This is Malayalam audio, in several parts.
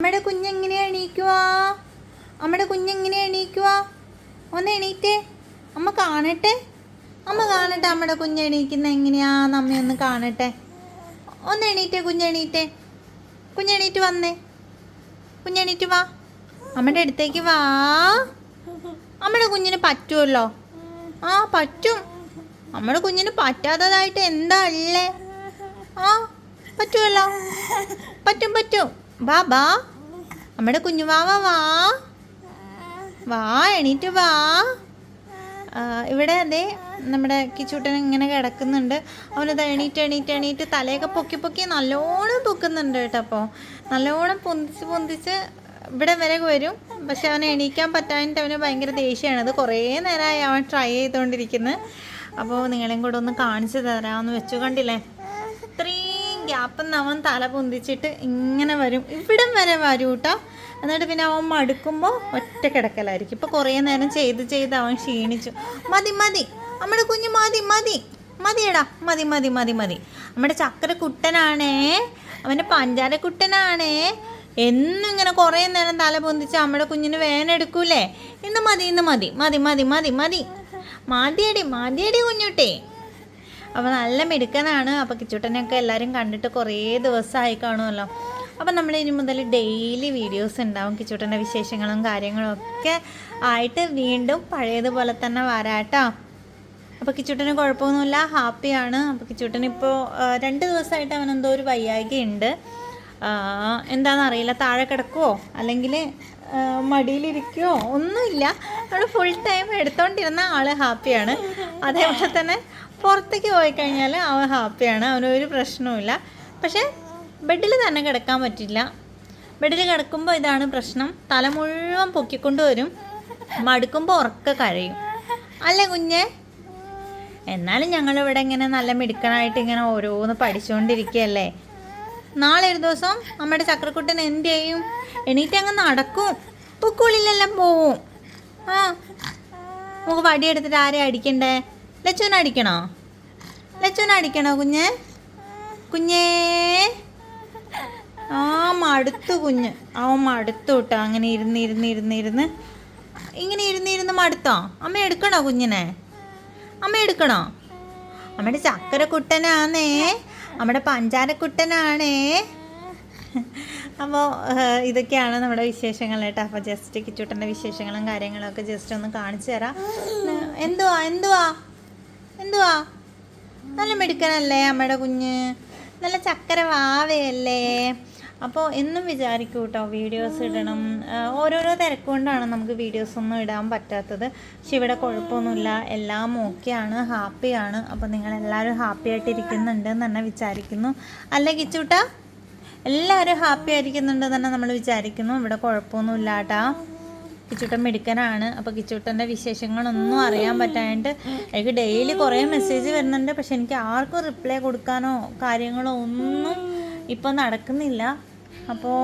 അമ്മയുടെ കുഞ്ഞെങ്ങനെയാ എണീക്കുവാ? അമ്മയുടെ കുഞ്ഞെങ്ങനെയാ എണീക്കുവാ? ഒന്ന് എണീറ്റേ, അമ്മ കാണട്ടെ. അമ്മയുടെ കുഞ്ഞ് എണീക്കുന്ന എങ്ങനെയാന്ന് അമ്മയൊന്ന് കാണട്ടെ. ഒന്ന് എണീറ്റേ, കുഞ്ഞെണീറ്റ് വന്നേ. കുഞ്ഞെണീറ്റ് വാ, അമ്മയുടെ അടുത്തേക്ക് വാ. അമ്മയുടെ കുഞ്ഞിന് പറ്റുമല്ലോ. ആ പറ്റും. നമ്മുടെ കുഞ്ഞിന് പറ്റാത്തതായിട്ട് എന്താ ഉള്ളേ? ആ പറ്റുമല്ലോ, പറ്റും. വാ നമ്മുടെ കുഞ്ഞു വാ എണീറ്റ് വാ. ഇവിടെ അതെ നമ്മുടെ കിച്ചൂട്ടൻ ഇങ്ങനെ കിടക്കുന്നുണ്ട്. അവനത് എണീറ്റ് തലയൊക്കെ പൊക്കി നല്ലോണം പൊക്കുന്നുണ്ട് കേട്ടോ. അപ്പോൾ നല്ലോണം പൊന്തിച്ച് ഇവിടെ വരെ വരും. പക്ഷെ അവനെ എണീക്കാൻ പറ്റാനായിട്ട് അവന് ഭയങ്കര ദേഷ്യമാണ്. അത് കുറേ നേരമായി അവൻ ട്രൈ ചെയ്തുകൊണ്ടിരിക്കുന്നത്. അപ്പോൾ നിങ്ങളെയും കൂടെ ഒന്ന് കാണിച്ചു തരാമെന്ന് വെച്ചു. കണ്ടില്ലേ, ഇത്രയും ഗ്യാപ്പിൽ നിന്ന് അവൻ തല പൊന്തിച്ചിട്ട് ഇങ്ങനെ വരും, ഇവിടം വരെ വരും കേട്ടോ. എന്നിട്ട് പിന്നെ അവൻ മടുക്കുമ്പോൾ ഒറ്റ കിടക്കലായിരിക്കും. ഇപ്പോൾ കുറേ നേരം ചെയ്ത് അവൻ ക്ഷീണിച്ചു. മതി നമ്മുടെ കുഞ്ഞ് മതിയടാ, മതി. നമ്മുടെ ചക്കര കുട്ടനാണേ, അവൻ്റെ പഞ്ചാര കുട്ടനാണേ. എന്നും ഇങ്ങനെ കുറേ നേരം തല പൊന്തിച്ച് നമ്മുടെ കുഞ്ഞിന് വേനെടുക്കൂലേ. ഇന്ന് മതി. മാതിയടി കുഞ്ഞുട്ടേ. അപ്പോൾ നല്ല മിടുക്കനാണ്. അപ്പോൾ കിച്ചൂട്ടനെയൊക്കെ എല്ലാവരും കണ്ടിട്ട് കുറേ ദിവസമായി കാണുമല്ലോ. അപ്പോൾ നമ്മൾ ഇനി മുതൽ ഡെയിലി വീഡിയോസ് ഉണ്ടാവും. കിച്ചൂട്ടൻ്റെ വിശേഷങ്ങളും കാര്യങ്ങളും ഒക്കെ ആയിട്ട് വീണ്ടും പഴയതുപോലെ തന്നെ വരാട്ടോ. അപ്പോൾ കിച്ചൂട്ടന് കുഴപ്പമൊന്നുമില്ല, ഹാപ്പിയാണ്. അപ്പോൾ കിച്ചൂട്ടനിപ്പോൾ 2 ദിവസമായിട്ട് അവനെന്തോ ഒരു വയ്യായ്കയുണ്ട്. എന്താണെന്നറിയില്ല, താഴെ കിടക്കുമോ അല്ലെങ്കിൽ മടിയിലിരിക്കുമോ ഒന്നുമില്ല. നമ്മൾ ഫുൾ ടൈം എടുത്തോണ്ടിരുന്ന ആൾ ഹാപ്പിയാണ്. അതേപോലെ തന്നെ പുറത്തേക്ക് പോയി കഴിഞ്ഞാൽ അവൻ ഹാപ്പിയാണ്, അവനൊരു പ്രശ്നവുമില്ല. പക്ഷേ ബെഡിൽ തന്നെ കിടക്കാൻ പറ്റില്ല. ബെഡിൽ കിടക്കുമ്പോൾ ഇതാണ് പ്രശ്നം, തല മുഴുവൻ പൊക്കിക്കൊണ്ട് വരും, മടുക്കുമ്പോൾ ഉറക്ക കഴിയും അല്ലേ കുഞ്ഞേ? എന്നാലും ഞങ്ങളിവിടെ ഇങ്ങനെ നല്ല മിടുക്കനായിട്ട് ഇങ്ങനെ ഓരോന്ന് പഠിച്ചുകൊണ്ടിരിക്കുകയല്ലേ. നാളെ ഒരു ദിവസം നമ്മുടെ ചക്രക്കുട്ടൻ എന്ത് ചെയ്യും? എണീറ്റ് അങ്ങ് നടക്കും, പുക്കുള്ളിലെല്ലാം പോവും. നമുക്ക് വടിയെടുത്തിട്ട് ആരെയും അടിക്കണ്ടേ? ലച്ചുവിനടിക്കണോ കുഞ്ഞേ? മടുത്തു കുഞ്ഞ്, അവൻ മടുത്തു കേട്ടോ. അങ്ങനെ ഇരുന്ന് ഇങ്ങനെ ഇരുന്ന് മടുത്തോ? അമ്മ എടുക്കണോ കുഞ്ഞിനെ? നമ്മുടെ ചക്കരക്കുട്ടനാണേ, നമ്മുടെ പഞ്ചാരക്കുട്ടനാണേ. അപ്പോൾ ഇതൊക്കെയാണ് നമ്മുടെ വിശേഷങ്ങൾ കേട്ടോ. അപ്പോൾ ജസ്റ്റ് കിച്ചൂട്ടൻ്റെ വിശേഷങ്ങളും കാര്യങ്ങളൊക്കെ ജസ്റ്റ് ഒന്ന് കാണിച്ചു തരാം. എന്തുവാ നല്ല മിടുക്കനല്ലേ അമ്മയുടെ കുഞ്ഞ്, നല്ല ചക്കര വാവയല്ലേ. അപ്പോൾ എന്നും വിചാരിക്കും കേട്ടോ വീഡിയോസ് ഇടണം. ഓരോരോ തിരക്കുകൊണ്ടാണ് നമുക്ക് വീഡിയോസൊന്നും ഇടാൻ പറ്റാത്തത്. പക്ഷെ ഇവിടെ കുഴപ്പമൊന്നുമില്ല, എല്ലാം ഓക്കെയാണ്, ഹാപ്പിയാണ്. അപ്പോൾ നിങ്ങളെല്ലാവരും ഹാപ്പി ആയിട്ടിരിക്കുന്നുണ്ട് എന്ന് തന്നെ വിചാരിക്കുന്നു അല്ലേ കിച്ചൂട്ടാ? എല്ലാവരും ഹാപ്പി ആയിരിക്കുന്നുണ്ട് തന്നെ നമ്മൾ വിചാരിക്കുന്നു. ഇവിടെ കുഴപ്പമൊന്നുമില്ല കേട്ടാ. കിച്ചൂട്ടൻ മിടുക്കനാണ്. അപ്പോൾ കിച്ചൂട്ടൻ്റെ വിശേഷങ്ങളൊന്നും അറിയാൻ പറ്റാനായിട്ട് എനിക്ക് ഡെയിലി കുറേ മെസ്സേജ് വരുന്നുണ്ട്. പക്ഷെ എനിക്ക് ആർക്കും റിപ്ലൈ കൊടുക്കാനോ കാര്യങ്ങളോ ഒന്നും ഇപ്പോൾ നടക്കുന്നില്ല. അപ്പോൾ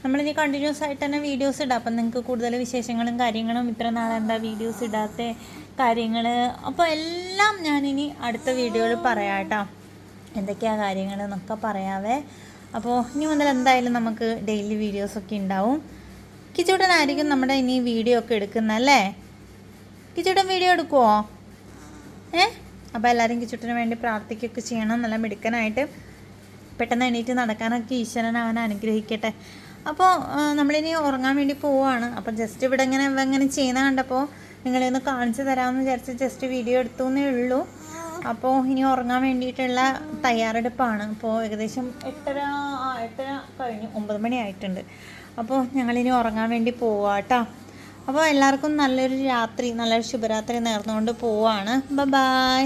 നമ്മളിനി കണ്ടിന്യൂസ് ആയിട്ട് തന്നെ വീഡിയോസ് ഇടാം. അപ്പം നിങ്ങൾക്ക് കൂടുതൽ വിശേഷങ്ങളും കാര്യങ്ങളും ഇത്ര നാളെന്താ വീഡിയോസ് ഇടാത്ത കാര്യങ്ങൾ, അപ്പോൾ എല്ലാം ഞാനിനി അടുത്ത വീഡിയോയിൽ പറയാം കേട്ടോ, എന്തൊക്കെയാണ് കാര്യങ്ങൾ എന്നൊക്കെ പറയാവേ. അപ്പോൾ ഇനി മുതൽ എന്തായാലും നമുക്ക് ഡെയിലി വീഡിയോസൊക്കെ ഉണ്ടാവും. കിച്ചൂട്ടനായിരിക്കും നമ്മുടെ ഇനി വീഡിയോ ഒക്കെ എടുക്കുന്നല്ലേ? കിച്ചൂട്ടൻ വീഡിയോ എടുക്കുമോ? അപ്പോൾ എല്ലാവരും കിച്ചൂട്ടന് വേണ്ടി പ്രാർത്ഥിക്കുകയൊക്കെ ചെയ്യണം. നല്ല മിടുക്കനായിട്ട് പെട്ടെന്ന് എണീറ്റ് നടക്കാനൊക്കെ ഈശ്വരൻ അവനെ അനുഗ്രഹിക്കട്ടെ. അപ്പോൾ നമ്മളിനി ഉറങ്ങാൻ വേണ്ടി പോവുകയാണ്. അപ്പോൾ ജസ്റ്റ് ഇവിടെ ഇങ്ങനെ ചെയ്യുന്ന കണ്ടപ്പോൾ നിങ്ങളെ ഒന്ന് കാണിച്ചു തരാമെന്ന് വിചാരിച്ച് ജസ്റ്റ് വീഡിയോ എടുത്തു എന്നേ ഉള്ളൂ. അപ്പോൾ ഇനി ഉറങ്ങാൻ വേണ്ടിയിട്ടുള്ള തയ്യാറെടുപ്പാണ്. അപ്പോൾ ഏകദേശം 8:30 കഴിഞ്ഞു, 9 മണി ആയിട്ടുണ്ട്. അപ്പോൾ ഞങ്ങളിനി ഉറങ്ങാൻ വേണ്ടി പോവാട്ടോ. അപ്പോൾ എല്ലാവർക്കും നല്ലൊരു ശുഭരാത്രി നേർന്നുകൊണ്ട് പോവാണ്. ബൈ.